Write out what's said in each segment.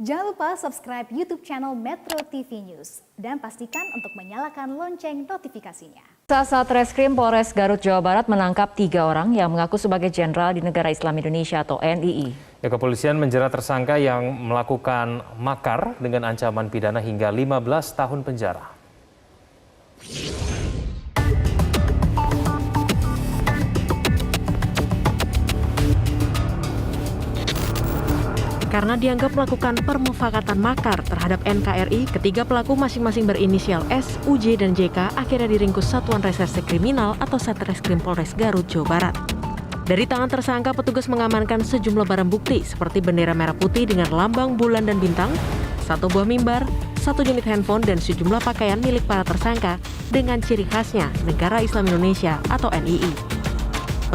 Jangan lupa subscribe YouTube channel Metro TV News dan pastikan untuk menyalakan lonceng notifikasinya. Satreskrim Polres Garut, Jawa Barat menangkap 3 orang yang mengaku sebagai jenderal di Negara Islam Indonesia atau NII. Kepolisian menjerat tersangka yang melakukan makar dengan ancaman pidana hingga 15 tahun penjara. Karena dianggap melakukan permufakatan makar terhadap NKRI, ketiga pelaku masing-masing berinisial S, UJ, dan JK akhirnya diringkus Satuan Reserse Kriminal atau Satreskrim Polres Garut, Jawa Barat. Dari tangan tersangka, petugas mengamankan sejumlah barang bukti seperti bendera merah putih dengan lambang bulan dan bintang, 1 buah mimbar, 1 unit handphone, dan sejumlah pakaian milik para tersangka dengan ciri khasnya Negara Islam Indonesia atau NII.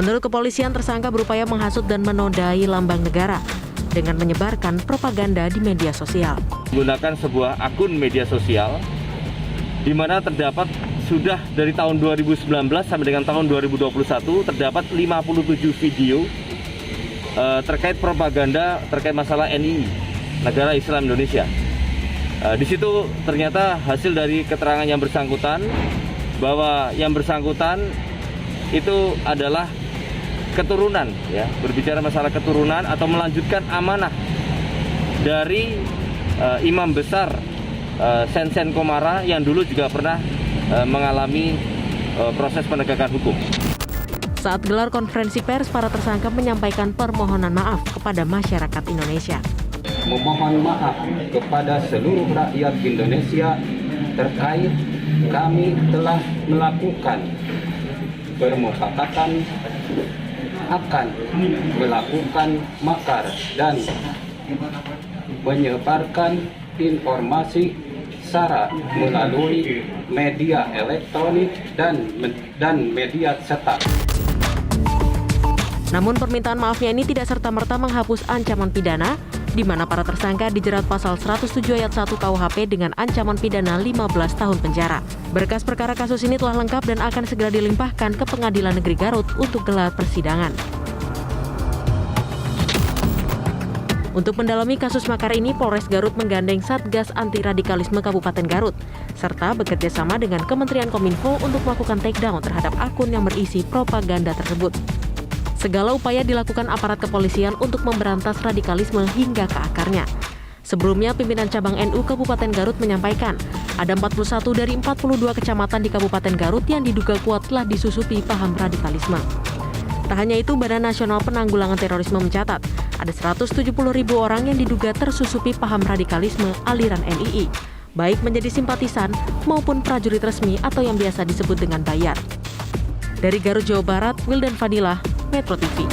Menurut kepolisian, tersangka berupaya menghasut dan menodai lambang negara dengan menyebarkan propaganda di media sosial. Menggunakan sebuah akun media sosial di mana terdapat sudah dari tahun 2019 sampai dengan tahun 2021 terdapat 57 video terkait propaganda terkait masalah NII, Negara Islam Indonesia. Di situ ternyata hasil dari keterangan yang bersangkutan bahwa yang bersangkutan itu adalah keturunan, ya, berbicara masalah keturunan atau melanjutkan amanah dari imam besar Sen Komara yang dulu juga pernah mengalami proses penegakan hukum. Saat gelar konferensi pers, para tersangka menyampaikan permohonan maaf kepada masyarakat Indonesia. Memohon maaf kepada seluruh rakyat Indonesia terkait kami telah melakukan permufakatan akan melakukan makar dan menyebarkan informasi sara melalui media elektronik dan media cetak. Namun permintaan maafnya ini tidak serta-merta menghapus ancaman pidana, di mana para tersangka dijerat pasal 107 ayat 1 KUHP dengan ancaman pidana 15 tahun penjara. Berkas perkara kasus ini telah lengkap dan akan segera dilimpahkan ke Pengadilan Negeri Garut untuk gelar persidangan. Untuk mendalami kasus makar ini, Polres Garut menggandeng Satgas Anti Radikalisme Kabupaten Garut, serta bekerjasama dengan Kementerian Kominfo untuk melakukan takedown terhadap akun yang berisi propaganda tersebut. Segala upaya dilakukan aparat kepolisian untuk memberantas radikalisme hingga ke akarnya. Sebelumnya, pimpinan cabang NU Kabupaten Garut menyampaikan ada 41 dari 42 kecamatan di Kabupaten Garut yang diduga kuat telah disusupi paham radikalisme. Tak hanya itu, Badan Nasional Penanggulangan Terorisme mencatat ada 170.000 orang yang diduga tersusupi paham radikalisme aliran NII, baik menjadi simpatisan maupun prajurit resmi atau yang biasa disebut dengan bayar. Dari Garut, Jawa Barat, Wildan Fadilah, Metro TV.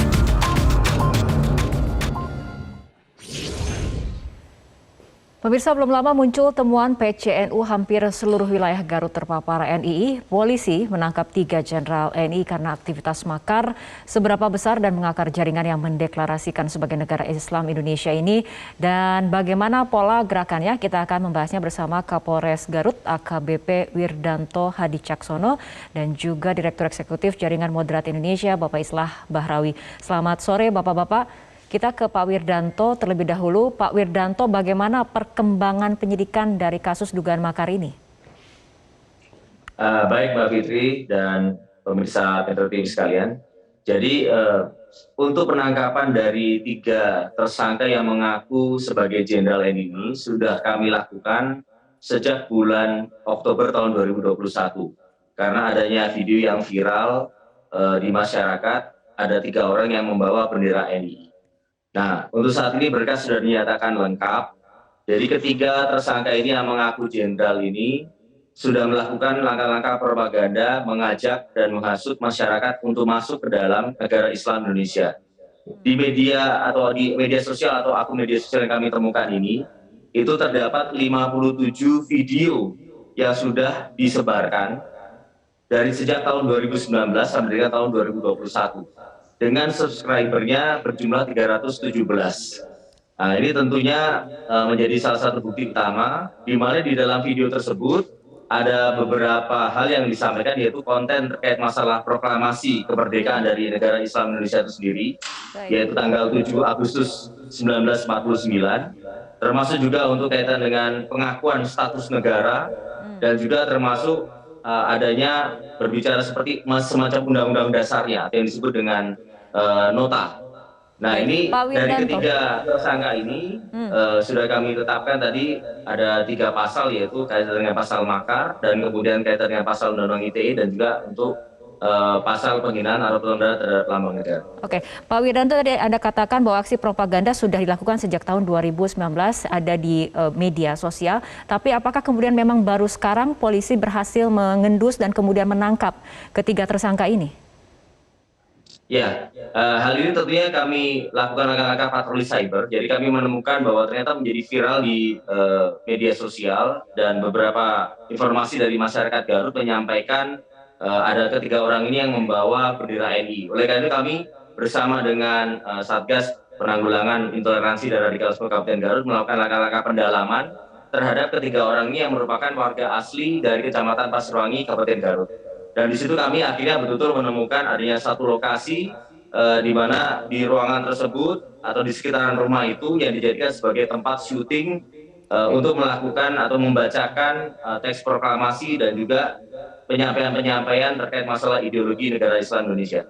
Pemirsa, belum lama muncul temuan PCNU hampir seluruh wilayah Garut terpapar NII. Polisi menangkap 3 jenderal NII karena aktivitas makar seberapa besar dan mengakar jaringan yang mendeklarasikan sebagai Negara Islam Indonesia ini. Dan bagaimana pola gerakannya, kita akan membahasnya bersama Kapolres Garut AKBP Wirdanto Hadicaksono dan juga Direktur Eksekutif Jaringan Moderat Indonesia Bapak Islah Bahrawi. Selamat sore Bapak-Bapak. Kita ke Pak Wirdanto terlebih dahulu. Pak Wirdanto, bagaimana perkembangan penyidikan dari kasus dugaan makar ini? Baik Mbak Fitri dan pemirsa Metro TV sekalian. Jadi untuk penangkapan dari 3 tersangka yang mengaku sebagai jenderal NII sudah kami lakukan sejak bulan Oktober tahun 2021. Karena adanya video yang viral di masyarakat, ada 3 orang yang membawa bendera NII. Nah, untuk saat ini berkas sudah dinyatakan lengkap. Jadi ketiga tersangka ini yang mengaku jenderal ini sudah melakukan langkah-langkah propaganda, mengajak dan menghasut masyarakat untuk masuk ke dalam Negara Islam Indonesia. Di media atau di media sosial atau akun media sosial yang kami temukan ini, itu terdapat 57 video yang sudah disebarkan dari sejak tahun 2019 sampai dengan tahun 2021. Dengan subscribernya berjumlah 317. Nah, ini tentunya menjadi salah satu bukti utama, di mana di dalam video tersebut ada beberapa hal yang disampaikan, yaitu konten terkait masalah proklamasi kemerdekaan dari Negara Islam Indonesia itu sendiri, yaitu tanggal 7 Agustus 1949, termasuk juga untuk kaitan dengan pengakuan status negara, dan juga termasuk adanya berbicara seperti semacam undang-undang dasarnya yang disebut dengan nota. Nah, ini dari ketiga tersangka ini sudah kami tetapkan tadi ada 3 pasal, yaitu kaitan dengan pasal makar, dan kemudian kaitan dengan pasal Undang-Undang ITE, dan juga untuk pasal penghinaan atau pelanggaran terhadap lambang negara. Oke, Pak Wiranto, tadi Anda katakan bahwa aksi propaganda sudah dilakukan sejak tahun 2019, ada di media sosial. Tapi apakah kemudian memang baru sekarang polisi berhasil mengendus dan kemudian menangkap ketiga tersangka ini? Ya, hal ini tentunya kami lakukan langkah-langkah patroli cyber. Jadi kami menemukan bahwa ternyata menjadi viral di media sosial, dan beberapa informasi dari masyarakat Garut menyampaikan ada ketiga orang ini yang membawa bendera NI. Oleh karena itu kami bersama dengan Satgas Penanggulangan Intoleransi dan Radikalisme Kabupaten Garut melakukan langkah-langkah pendalaman terhadap ketiga orang ini yang merupakan warga asli dari Kecamatan Pasirwangi, Kabupaten Garut. Dan di situ kami akhirnya betul-betul menemukan adanya satu lokasi di mana di ruangan tersebut atau di sekitaran rumah itu yang dijadikan sebagai tempat syuting untuk melakukan atau membacakan teks proklamasi dan juga penyampaian-penyampaian terkait masalah ideologi negara Islam Indonesia.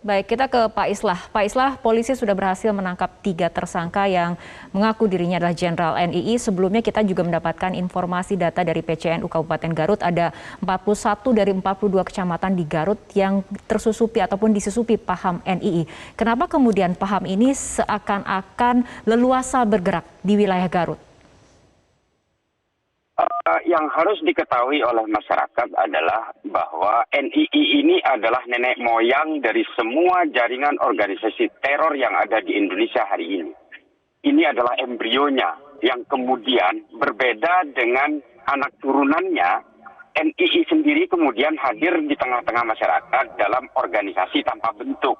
Baik, kita ke Pak Islah. Pak Islah, polisi sudah berhasil menangkap 3 tersangka yang mengaku dirinya adalah Jenderal NII. Sebelumnya kita juga mendapatkan informasi data dari PCNU Kabupaten Garut, ada 41 dari 42 kecamatan di Garut yang tersusupi ataupun disusupi paham NII. Kenapa kemudian paham ini seakan-akan leluasa bergerak di wilayah Garut? Yang harus diketahui oleh masyarakat adalah bahwa NII ini adalah nenek moyang dari semua jaringan organisasi teror yang ada di Indonesia hari ini. Ini adalah embrionya yang kemudian berbeda dengan anak turunannya. NII sendiri kemudian hadir di tengah-tengah masyarakat dalam organisasi tanpa bentuk.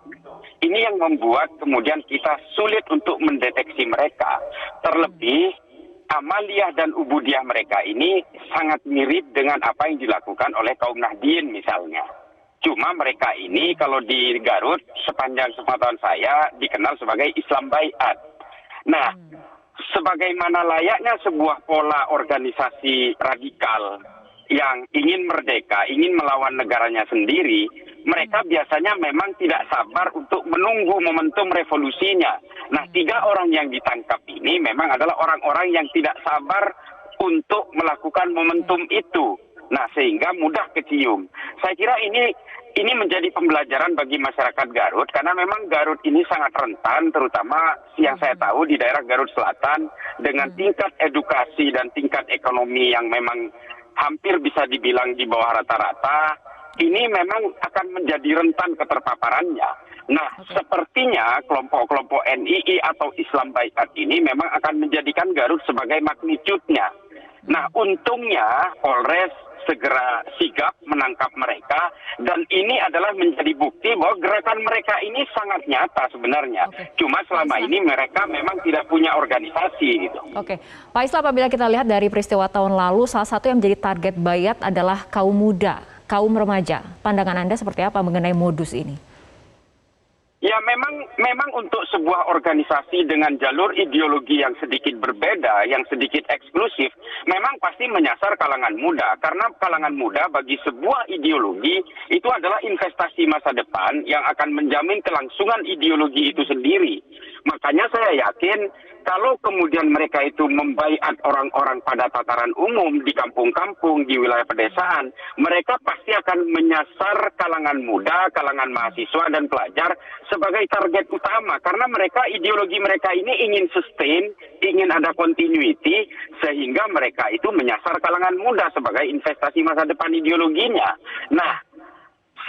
Ini yang membuat kemudian kita sulit untuk mendeteksi mereka. Terlebih amaliyah dan ubudiyah mereka ini sangat mirip dengan apa yang dilakukan oleh kaum Nahdien misalnya. Cuma mereka ini kalau di Garut sepanjang sepengetahuan saya dikenal sebagai Islam Baiat. Nah, sebagaimana layaknya sebuah pola organisasi radikal yang ingin merdeka, ingin melawan negaranya sendiri, mereka biasanya memang tidak sabar untuk menunggu momentum revolusinya. Nah, 3 orang yang ditangkap ini memang adalah orang-orang yang tidak sabar untuk melakukan momentum itu. Nah, sehingga mudah kecium. Saya kira ini menjadi pembelajaran bagi masyarakat Garut, karena memang Garut ini sangat rentan, terutama yang saya tahu di daerah Garut Selatan, dengan tingkat edukasi dan tingkat ekonomi yang memang hampir bisa dibilang di bawah rata-rata. Ini memang akan menjadi rentan keterpaparannya. Nah, sepertinya kelompok-kelompok NII atau Islam Baiat ini memang akan menjadikan Garut sebagai magnitude-nya. Nah, untungnya Polres segera sigap menangkap mereka, dan ini adalah menjadi bukti bahwa gerakan mereka ini sangat nyata sebenarnya. Cuma selama ini mereka memang tidak punya organisasi gitu. Oke, Pak Islah, apabila kita lihat dari peristiwa tahun lalu, salah satu yang menjadi target Baiat adalah kaum muda, kaum remaja. Pandangan Anda seperti apa mengenai modus ini? Ya, memang untuk sebuah organisasi dengan jalur ideologi yang sedikit berbeda, yang sedikit eksklusif, memang pasti menyasar kalangan muda. Karena kalangan muda bagi sebuah ideologi itu adalah investasi masa depan yang akan menjamin kelangsungan ideologi itu sendiri. Makanya saya yakin kalau kemudian mereka itu membaiat orang-orang pada tataran umum di kampung-kampung, di wilayah pedesaan, mereka pasti akan menyasar kalangan muda, kalangan mahasiswa dan pelajar sebagai target utama. Karena mereka, ideologi mereka ini ingin sustain, ingin ada continuity, sehingga mereka itu menyasar kalangan muda sebagai investasi masa depan ideologinya. Nah,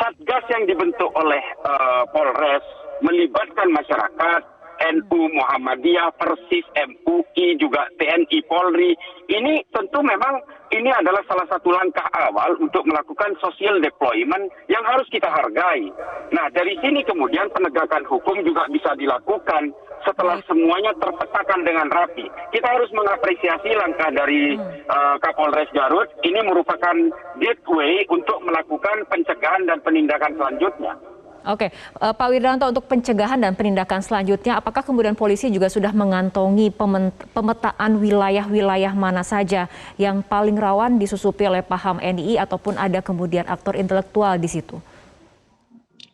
Satgas yang dibentuk oleh Polres melibatkan masyarakat, NU, Muhammadiyah, Persis, MUI, juga TNI, Polri. Ini tentu memang ini adalah salah satu langkah awal untuk melakukan social deployment yang harus kita hargai. Nah, dari sini kemudian penegakan hukum juga bisa dilakukan setelah semuanya terpetakan dengan rapi. Kita harus mengapresiasi langkah dari Kapolres Garut. Ini merupakan gateway untuk melakukan pencegahan dan penindakan selanjutnya. Oke, Pak Wiranto, untuk pencegahan dan penindakan selanjutnya, apakah kemudian polisi juga sudah mengantongi pemetaan wilayah-wilayah mana saja yang paling rawan disusupi oleh paham NII ataupun ada kemudian aktor intelektual di situ?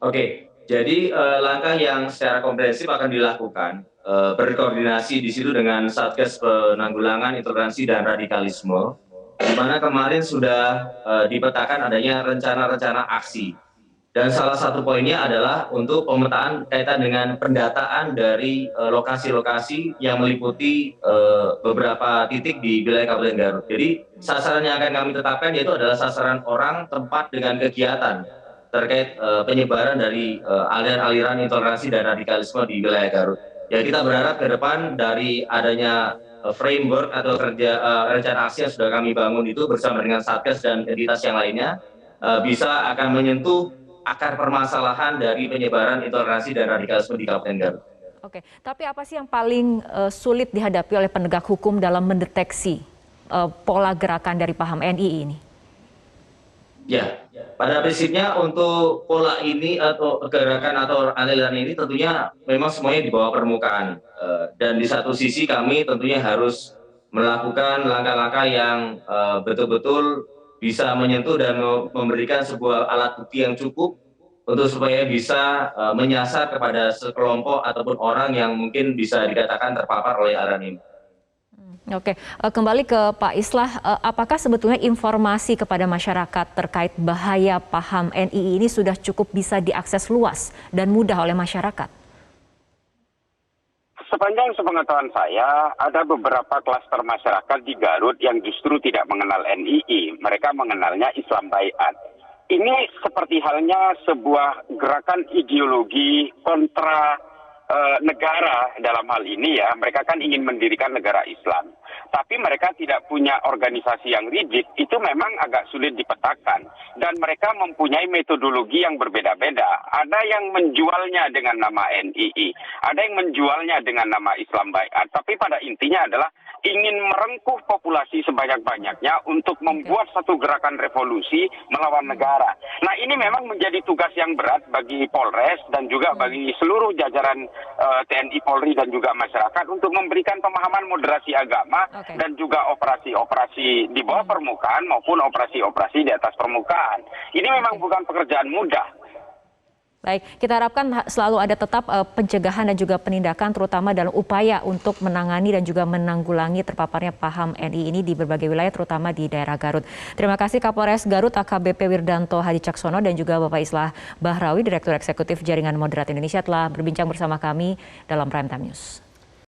Oke, jadi langkah yang secara komprehensif akan dilakukan berkoordinasi di situ dengan Satgas Penanggulangan Intoleransi dan Radikalisme, di mana kemarin sudah dipetakan adanya rencana-rencana aksi. Dan salah satu poinnya adalah untuk pemetaan kaitan dengan pendataan dari lokasi-lokasi yang meliputi beberapa titik di wilayah Kabupaten Garut. Jadi sasaran yang akan kami tetapkan yaitu adalah sasaran orang, tempat dengan kegiatan terkait penyebaran dari aliran-aliran intoleransi dan radikalisme di wilayah Garut. Ya, kita berharap ke depan dari adanya framework atau rencana aksi yang sudah kami bangun itu bersama dengan Satgas dan entitas yang lainnya bisa akan menyentuh akar permasalahan dari penyebaran intoleransi dan radikalisme di Kabupaten Garut. Oke, tapi apa sih yang paling sulit dihadapi oleh penegak hukum dalam mendeteksi pola gerakan dari paham NII ini? Ya, pada prinsipnya untuk pola ini atau gerakan atau aliran ini tentunya memang semuanya di bawah permukaan. Dan di satu sisi kami tentunya harus melakukan langkah-langkah yang betul-betul bisa menyentuh dan memberikan sebuah alat bukti yang cukup untuk supaya bisa menyasar kepada sekelompok ataupun orang yang mungkin bisa dikatakan terpapar oleh aliran ini. Oke, kembali ke Pak Islah, apakah sebetulnya informasi kepada masyarakat terkait bahaya paham NII ini sudah cukup bisa diakses luas dan mudah oleh masyarakat? Sepanjang sepengetahuan saya, ada beberapa klaster masyarakat di Garut yang justru tidak mengenal NII. Mereka mengenalnya Islam Baiat. Ini seperti halnya sebuah gerakan ideologi kontra negara dalam hal ini ya. Mereka kan ingin mendirikan negara Islam. Tapi mereka tidak punya organisasi yang rigid, itu memang agak sulit dipetakan. Dan mereka mempunyai metodologi yang berbeda-beda. Ada yang menjualnya dengan nama NII, ada yang menjualnya dengan nama Islam Baiat. Tapi pada intinya adalah ingin merengkuh populasi sebanyak-banyaknya untuk membuat satu gerakan revolusi melawan negara. Nah, ini memang menjadi tugas yang berat bagi Polres dan juga bagi seluruh jajaran TNI, Polri dan juga masyarakat untuk memberikan pemahaman moderasi agama dan juga operasi-operasi di bawah permukaan maupun operasi-operasi di atas permukaan. Ini memang bukan pekerjaan mudah. Baik, kita harapkan selalu ada tetap pencegahan dan juga penindakan terutama dalam upaya untuk menangani dan juga menanggulangi terpaparnya paham NII ini di berbagai wilayah terutama di daerah Garut. Terima kasih Kapolres Garut AKBP Wirdanto Hadi Caksono dan juga Bapak Islah Bahrawi, Direktur Eksekutif Jaringan Moderat Indonesia telah berbincang bersama kami dalam Prime Time News.